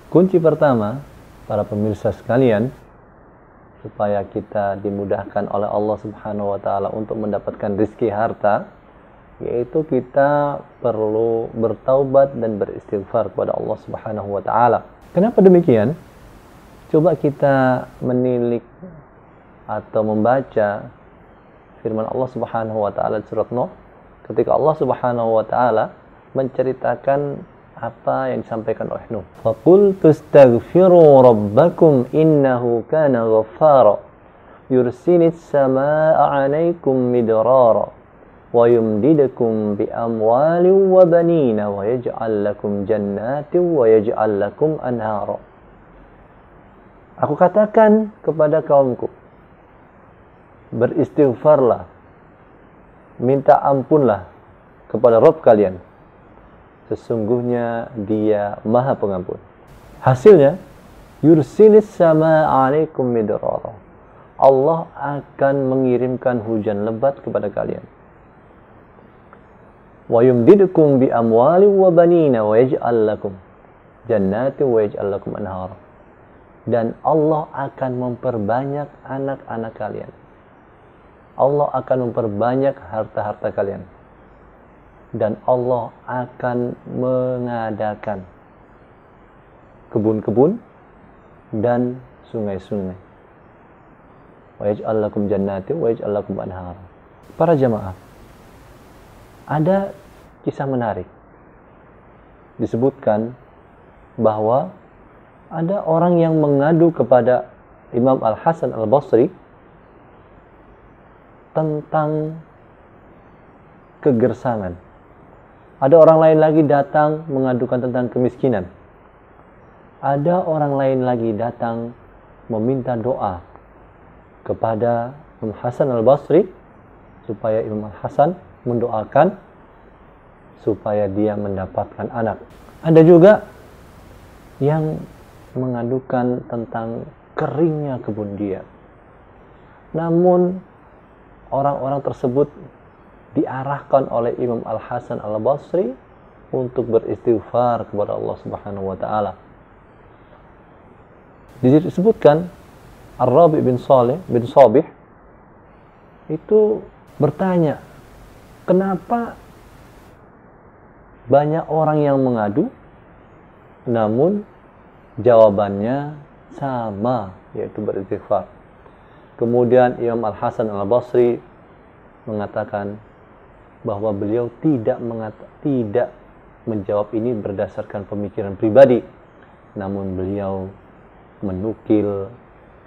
Kunci pertama, para pemirsa sekalian, supaya kita dimudahkan oleh Allah Subhanahu wa Ta'ala untuk mendapatkan rizki harta, yaitu kita perlu bertaubat dan beristighfar kepada Allah Subhanahu wa Ta'ala. Kenapa demikian? Coba kita menilik atau membaca firman Allah Subhanahu wa Ta'ala di surat Nuh, ketika Allah Subhanahu wa Ta'ala menceritakan apa yang disampaikan oleh Nuh. Faqultu astaghfiru rabbakum innahu kana ghaffara yursilis samaa'a 'alaikum midrara wa yumdidukum bi amwalin wa banina wa yaj'al lakum jannatin wa yaj'al lakum anhara. Aku katakan kepada kaumku, beristighfarlah, minta ampunlah kepada Rabb kalian. Sesungguhnya Dia Maha Pengampun. Hasilnya, yursilis samaa'a 'alaikum midrara. Allah akan mengirimkan hujan lebat kepada kalian. Wa yumdidukum bi amwalin wa banina wa yaj'al lakum jannatin wa yaj'al lakum anhara. Dan Allah akan memperbanyak anak-anak kalian. Allah akan memperbanyak harta-harta kalian. Dan Allah akan mengadakan kebun-kebun dan sungai-sungai. Wa yaj'al lakum jannatin wa yaj'al lakum anhara. Para jamaah, ada kisah menarik. Disebutkan bahwa ada orang yang mengadu kepada Imam Al-Hasan Al-Basri tentang kegersangan. Ada orang lain lagi datang mengadukan tentang kemiskinan. Ada orang lain lagi datang meminta doa kepada Imam Hasan Al-Basri supaya Imam Hasan mendoakan supaya dia mendapatkan anak. Ada juga yang mengadukan tentang keringnya kebun dia. Namun orang-orang tersebut diarahkan oleh Imam Al-Hasan Al-Basri untuk beristighfar kepada Allah Subhanahu wa Ta'ala. Disebutkan Ar-Rabi bin Sabih itu bertanya, kenapa banyak orang yang mengadu namun jawabannya sama, yaitu beristighfar. Kemudian Imam Al-Hasan Al-Basri mengatakan bahwa beliau tidak menjawab ini berdasarkan pemikiran pribadi, namun beliau menukil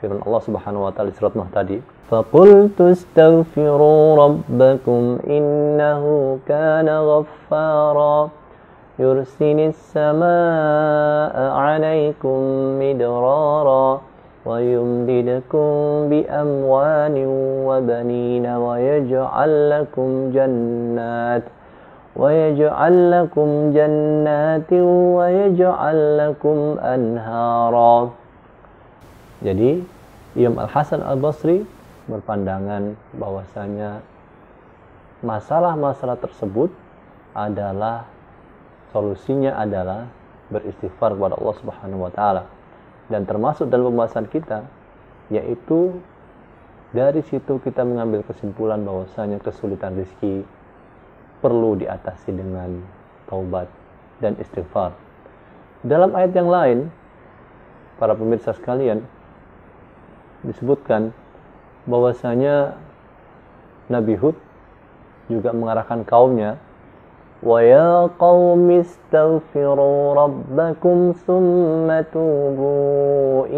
firman Allah Subhanahu wa Ta'ala di surat Nuh tadi. Faqultu astaghfiru rabbakum innahu kana ghaffara yursilis samaa'a 'alaikum midrara wa yumdidukum bi amwalin wa banina wa yaj'al lakum jannatin wa yaj'al lakum anhara. Jadi Imam Al-Hasan Al-Basri berpandangan bahwasanya masalah-masalah tersebut adalah solusinya adalah beristighfar kepada Allah Subhanahu wa Ta'ala. Dan termasuk dalam pembahasan kita, yaitu dari situ kita mengambil kesimpulan bahwasanya kesulitan rezeki perlu diatasi dengan taubat dan istighfar. Dalam ayat yang lain, para pemirsa sekalian, disebutkan bahwasanya Nabi Hud juga mengarahkan kaumnya, وَيَا قَوْمِ اسْتَغْفِرُوا رَبَّكُمْ ثُمَّ تُوبُوا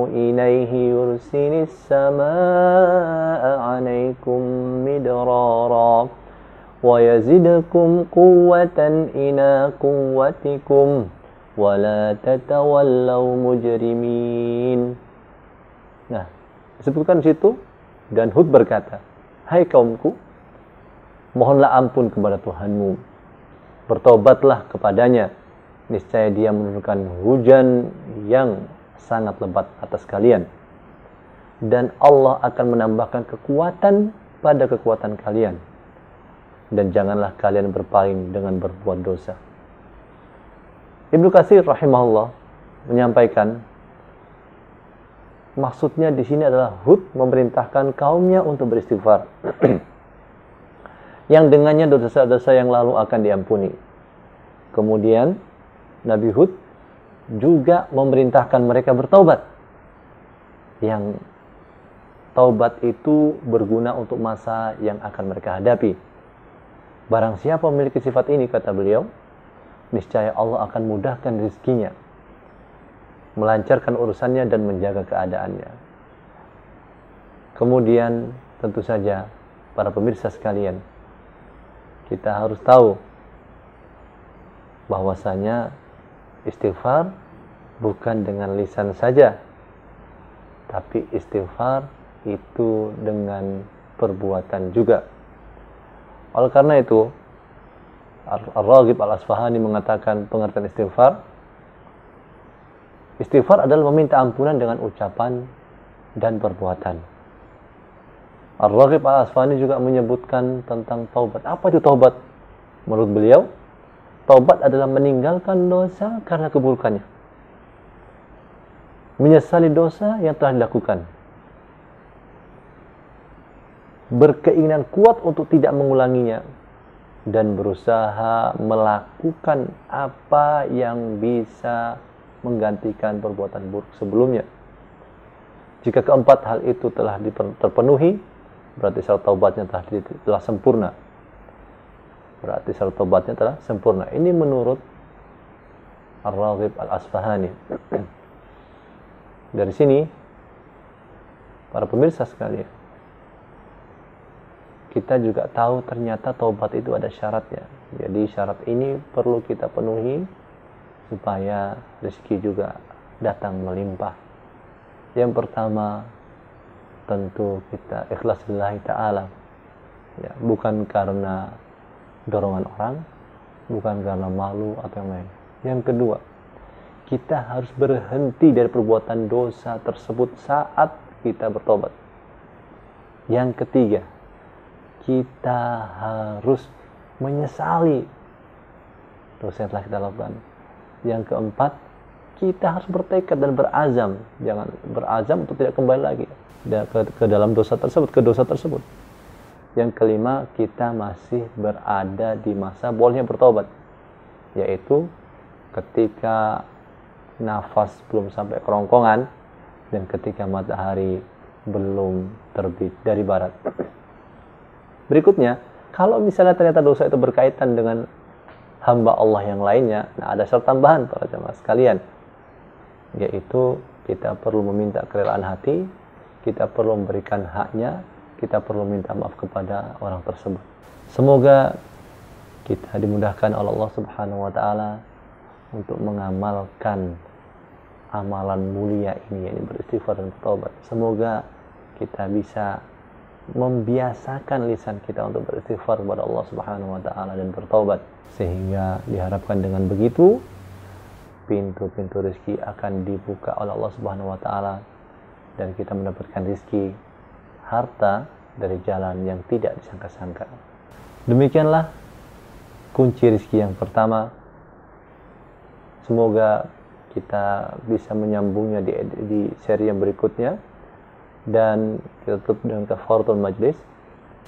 إِلَيْهِ يُرْسِلِ السَّمَاءَ عَلَيْكُمْ مِدْرَارًا وَيَزِدْكُمْ قُوَّةً إِلَى قُوَّتِكُمْ وَلَا تَتَوَلَّوْا مُجْرِمِينَ. Nah, disebutkan di situ, dan Hud berkata, hai kaumku, mohonlah ampun kepada Tuhanmu, bertobatlah kepadanya, niscaya Dia menurunkan hujan yang sangat lebat atas kalian, dan Allah akan menambahkan kekuatan pada kekuatan kalian, dan janganlah kalian berpaling dengan berbuat dosa. Ibnu Katsir rahimahullah menyampaikan, maksudnya di sini adalah Hud memerintahkan kaumnya untuk beristighfar, yang dengannya dosa-dosa yang lalu akan diampuni. Kemudian Nabi Hud juga memerintahkan mereka bertaubat, yang taubat itu berguna untuk masa yang akan mereka hadapi. Barang siapa memiliki sifat ini, kata beliau, niscaya Allah akan mudahkan rezekinya, melancarkan urusannya dan menjaga keadaannya. Kemudian tentu saja para pemirsa sekalian, kita harus tahu bahwasanya istighfar bukan dengan lisan saja, tapi istighfar itu dengan perbuatan juga. Oleh karena itu, Ar-Raghib Al-Asfahani mengatakan pengertian istighfar, istighfar adalah meminta ampunan dengan ucapan dan perbuatan. Ar-Raghib Al-Asfahani juga menyebutkan tentang taubat. Apa itu taubat? Menurut beliau, taubat adalah meninggalkan dosa karena keburukannya, menyesali dosa yang telah dilakukan, berkeinginan kuat untuk tidak mengulanginya, dan berusaha melakukan apa yang bisa menggantikan perbuatan buruk sebelumnya. Jika keempat hal itu telah terpenuhi, berarti syarat taubatnya telah sempurna. Ini menurut Ar-Raghib Al-Asfahani. Dari sini, para pemirsa sekalian, kita juga tahu ternyata taubat itu ada syaratnya. Jadi syarat ini perlu kita penuhi supaya rezeki juga datang melimpah. Yang pertama, tentu kita ikhlas lillahi ta'ala, ya, bukan karena dorongan orang, bukan karena malu atau yang lain. Yang kedua, kita harus berhenti dari perbuatan dosa tersebut saat kita bertobat. Yang ketiga, kita harus menyesali dosa yang telah kita lakukan. Yang keempat, kita harus bertekad dan berazam. Jangan berazam untuk tidak kembali lagi ke dalam dosa tersebut, Yang kelima, kita masih berada di masa bolehnya bertobat, yaitu ketika nafas belum sampai kerongkongan dan ketika matahari belum terbit dari barat. Berikutnya, kalau misalnya ternyata dosa itu berkaitan dengan hamba Allah yang lainnya, nah ada syarat tambahan para jemaah sekalian, yaitu kita perlu meminta kerelaan hati, kita perlu memberikan haknya, kita perlu minta maaf kepada orang tersebut. Semoga kita dimudahkan oleh Allah Subhanahu wa taala untuk mengamalkan amalan mulia ini, yakni beristighfar dan bertobat. Semoga kita bisa membiasakan lisan kita untuk beristighfar kepada Allah Subhanahu wa taala dan bertobat, sehingga diharapkan dengan begitu pintu-pintu rezeki akan dibuka oleh Allah Subhanahu wa taala dan kita mendapatkan rezeki harta dari jalan yang tidak disangka-sangka. Demikianlah kunci rezeki yang pertama. Semoga kita bisa menyambungnya di seri yang berikutnya, dan kita tutup dengan kafaratul majlis.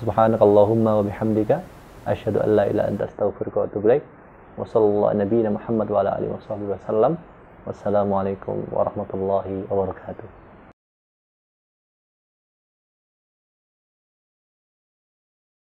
Subhanakallahumma wa bihamdika asyhadu an la ilaha illa anta astaghfiruka wa atubu ilaik. Wa sallallahu ala nabiyyina Muhammad wa ala alihi wasallam. Wassalamualaikum warahmatullahi wabarakatuh.